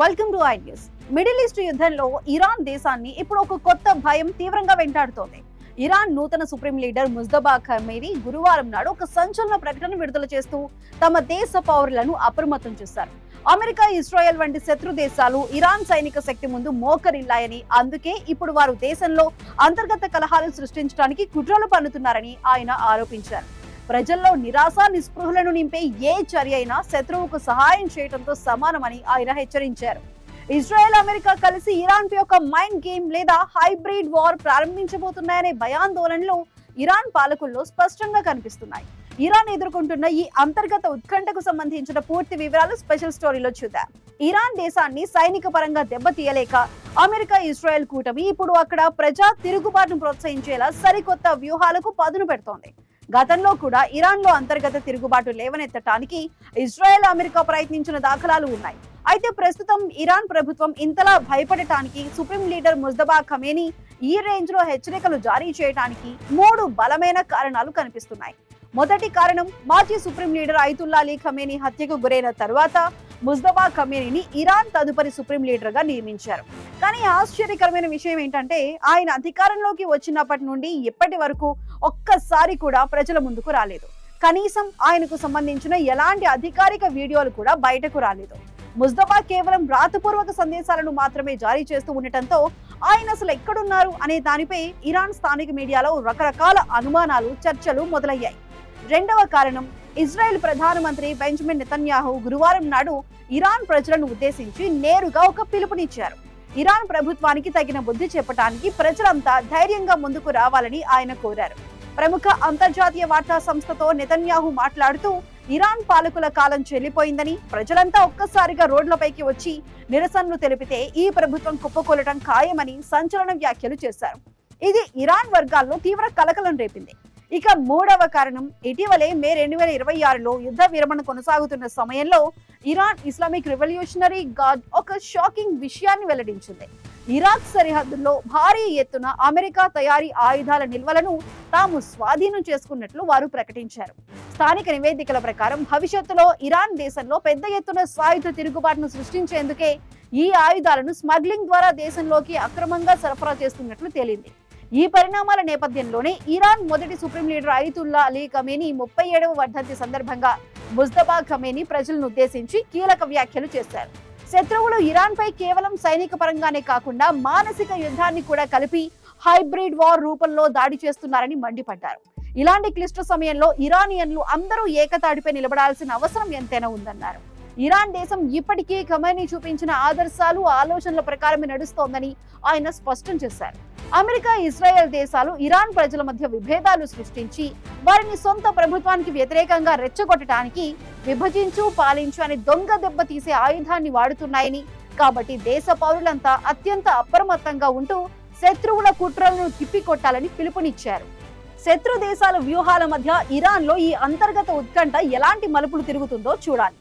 Welcome to I news. Middle east యుద్ధంలో Iran దేశాన్ని ఇప్పుడు ఒక కొత్త భయం తీవ్రంగా వెంటాడుతోంది. ఇరాన్ నూతన సుప్రీం లీడర్ ముజ్తబా ఖమేనీ గురువారం నాడు ఒక సంచలన ప్రకటన విడుదల చేస్తూ తమ దేశ పౌరులను అప్రమత్తం చేశారు. అమెరికా, ఇజ్రాయెల్ వంటి శత్రు దేశాలు ఇరాన్ సైనిక శక్తి ముందు మోకరిల్లాయని, అందుకే ఇప్పుడు వారు దేశంలో అంతర్గత కలహాలు సృష్టించడానికి కుట్రలు పన్నుతున్నారని ఆయన ఆరోపించారు. ప్రజల్లో నిరాశ, నిస్పృహలను నింపే ఏ చర్య అయినా శత్రువుకు సహాయం చేయడంతో సమానమని ఆయన హెచ్చరించారు. ఇజ్రాయెల్, అమెరికా కలిసి ఇరాన్ పై ఒక మైండ్ గేమ్ లేదా హైబ్రిడ్ వార్ ప్రారంభించబోతున్నాయనే భయాందోళనలు ఇరాన్ పాలకుల్లో స్పష్టంగా కనిపిస్తున్నాయి. ఇరాన్ ఎదుర్కొంటున్న ఈ అంతర్గత ఉత్కంఠకు సంబంధించిన పూర్తి వివరాలు స్పెషల్ స్టోరీలో చూద్దాం. ఇరాన్ దేశాన్ని సైనిక పరంగా దెబ్బతీయలేక అమెరికా, ఇజ్రాయెల్ కూటమి ఇప్పుడు అక్కడ ప్రజా తిరుగుబాటును ప్రోత్సహించేలా సరికొత్త వ్యూహాలకు పదును పెడుతోంది. గతంలో కూడా ఇరాన్ లో అంతర్గత తిరుగుబాటు లేవనెత్తడానికి ఇజ్రాయెల్, అమెరికా ప్రయత్నించిన దాఖలాలు ఉన్నాయి. అయితే ప్రస్తుతం ఇరాన్ ప్రభుత్వం ఇంతలా భయపడటానికి సుప్రీం లీడర్ ముజ్తబా ఖమేనీ ఈ రేంజ్ లో హెచ్చరికలు జారీ చేయడానికి 3 బలమైన కారణాలు కనిపిస్తున్నాయి. మొదటి కారణం, మాజీ supreme leader Ayatollah Ali Khamenei హత్యకు గురైన తరువాత ముజ్తబా ఖమేనీని ఇరాన్ తదుపరి సుప్రీం లీడర్ గా నియమించారు. కానీ ఆశ్చర్యకరమైన విషయం ఏంటంటే, ఆయన అధికారంలోకి వచ్చినప్పటి నుండి ఇప్పటి వరకు ఒక్కసారి కూడా ప్రజల ముందుకు రాలేదు. కనీసం ఆయనకు సంబంధించిన ఎలాంటి అధికారిక వీడియోలు కూడా బయటకు రాలేదు. ముజ్తబా కేవలం రాతపూర్వక సందేశాలను మాత్రమే జారీ చేస్తూ ఉండటంతో ఆయన అసలు ఎక్కడున్నారు అనే దానిపై ఇరాన్ స్థానిక మీడియాలో రకరకాల అనుమానాలు, చర్చలు మొదలయ్యాయి. రెండవ కారణం, ఇజ్రాయెల్ ప్రధానమంత్రి బెంజమిన్ నెతన్యాహు గురువారం నాడు ఇరాన్ ప్రజలను ఉద్దేశించి నేరుగా ఒక పిలుపునిచ్చారు. ఇరాన్ ప్రభుత్వానికి తగిన బుద్ధి చెప్పడానికి ప్రజలంతా ధైర్యంగా ముందుకు రావాలని ఆయన కోరారు. ప్రముఖ అంతర్జాతీయ వార్తా సంస్థతో నెతన్యాహు మాట్లాడుతూ ఇరాన్ పాలకుల కాలం చెల్లిపోయిందని, ప్రజలంతా ఒక్కసారిగా రోడ్లపైకి వచ్చి నిరసనలు తెలిపితే ఈ ప్రభుత్వం కుప్పకూలటం ఖాయమని సంచలన వ్యాఖ్యలు చేశారు. ఇది ఇరాన్ వర్గాల్లో తీవ్ర కలకలం రేపింది. ఇక మూడవ కారణం, ఇటీవలే మే 2026లో యుద్ధ విరమణ కొనసాగుతున్న సమయంలో ఇరాన్ ఇస్లామిక్ రివల్యూషనరీ గార్డ్ ఒక షాకింగ్ విషయాన్ని వెల్లడించింది. ఇరాక్ సరిహద్దుల్లో భారీ ఎత్తున అమెరికా తయారీ ఆయుధాల నిల్వలను తాము స్వాధీనం చేసుకున్నట్లు వారు ప్రకటించారు. స్థానిక నివేదికల ప్రకారం భవిష్యత్తులో ఇరాన్ దేశంలో పెద్ద ఎత్తున సాయుధ తిరుగుబాటును సృష్టించేందుకే ఈ ఆయుధాలను స్మగ్లింగ్ ద్వారా దేశంలోకి అక్రమంగా సరఫరా చేస్తున్నట్లు తేలింది. ఈ పరిణామాల నేపథ్యంలోనే ఇరాన్ మొదటి supreme leader Ayatollah Ali Khamenei 37వ వర్ధంతి సందర్భంగా ముజ్తబా ఖమేనీ ప్రజలను ఉద్దేశించి కీలక వ్యాఖ్యలు చేశారు. శత్రువులు ఇరాన్ పై కేవలం సైనిక పరంగానే కాకుండా మానసిక యుద్ధాన్ని కూడా కలిపి హైబ్రిడ్ వార్ రూపంలో దాడి చేస్తున్నారని మండిపడ్డారు. ఇలాంటి క్లిష్ట సమయంలో ఇరానియన్లు అందరూ ఏకతాటిపై నిలబడాల్సిన అవసరం ఎంతైనా ఉందన్నారు. ఇరాన్ దేశం ఇప్పటికీ ఖమేనీ చూపించిన ఆదర్శాలు, ఆలోచనల ప్రకారమే నడుస్తోందని ఆయన స్పష్టం చేశారు. అమెరికా, ఇజ్రాయెల్ దేశాలు ఇరాన్ ప్రజల మధ్య విభేదాలు సృష్టించి వారిని సొంత ప్రభుత్వానికి వ్యతిరేకంగా రెచ్చగొట్టడానికి విభజించు, పాలించు అనే దొంగ దెబ్బ తీసే ఆయుధాన్ని వాడుతున్నాయని, కాబట్టి దేశ పౌరులంతా అత్యంత అప్రమత్తంగా ఉంటూ శత్రువుల కుట్రలను తిప్పికొట్టాలని పిలుపునిచ్చారు. శత్రు దేశాల వ్యూహాల మధ్య ఇరాన్ లో ఈ అంతర్గత ఉత్కంఠ ఎలాంటి మలుపులు తిరుగుతుందో చూడాలి.